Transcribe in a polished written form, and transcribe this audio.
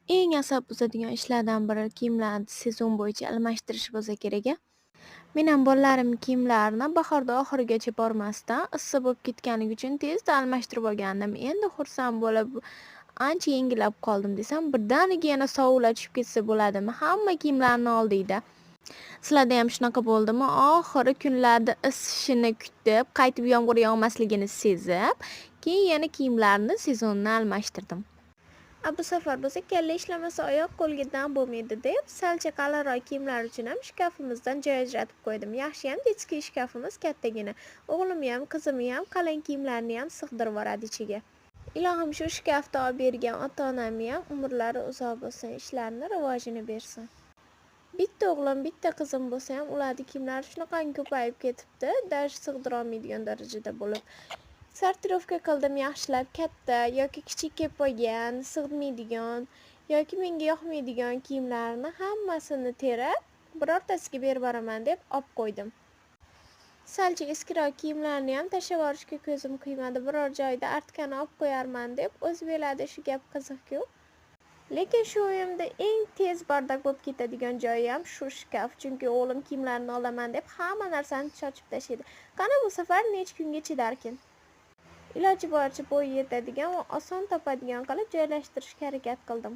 Eng asab buzadigan ishlardan biri kiyimlarni sezon bo'yicha almashtirish bo'lsa kerak a. Menam bolalarim kiyimlarini bahorda oxirigacha bormasdan issiq bo'lib ketganligi uchun tezda almashtirib olgandim. Endi xursand bo'lib ancha yengillab qoldim desam, birdaniga yana sovuvlar tushib ketsa bo'ladimi? Hamma kiyimlarni oldiyda. Sizlarda ham shunaqa bo'ldimi? Oxiri kunlarda isishini kutib, qaytib yomg'ir yog'masligini sezib, keyin yana kiyimlarni sezonini almashtirdim. Bu safar bo'lsa kalla ishlamasa oyoq qo'lga dam bo'lmaydi deb salcha qalinroq kiyimlar uchun ham shkafimizdan joy ajratib qo'ydim. Yaxshiyam detskiy shkafimiz kattagina. O'g'limni ham qizimni ham qalin kiyimlarini ham sig'dirib yuboradi ichiga. Ilohim shu shkafni olib bergan ota-onamni ham umrlari uzoq bo'lsin, ishlarini rivojini bersin. Bitta o'g'lim, bitta qizim bo'lsa ham ularni kiyimlari shunaqangi ko'payib ketibdi, даже sig'dira olmaydigan darajada bo'lib. Sortirovka qildim yaxshilab, katta yoki kichik kelib qolgan, sig'maydigan yoki menga yoqmaydigan kiyimlarni hammasini terib, birortasiga berib boraman deb olib qo'ydim. Salcha eskiroq kiyimlarni ham tashlab yuborishga ko'zim qiymadi. Biror joyda artkani olib qo'yarman deb o'zi biladi, shu gap qiziq-ku. Lekin shu uyimda eng tez bardak bo'lib ketadigan joyi ham shu shkaf, chunki o'g'lim kiyimlarini olaman deb hamma narsani sochib tashlaydi. Qani bu safar necha kunga chidarkin? Iloji boricha bo'yi yetadigan va oson topadigan qilib joylashtirishga harakat qildim.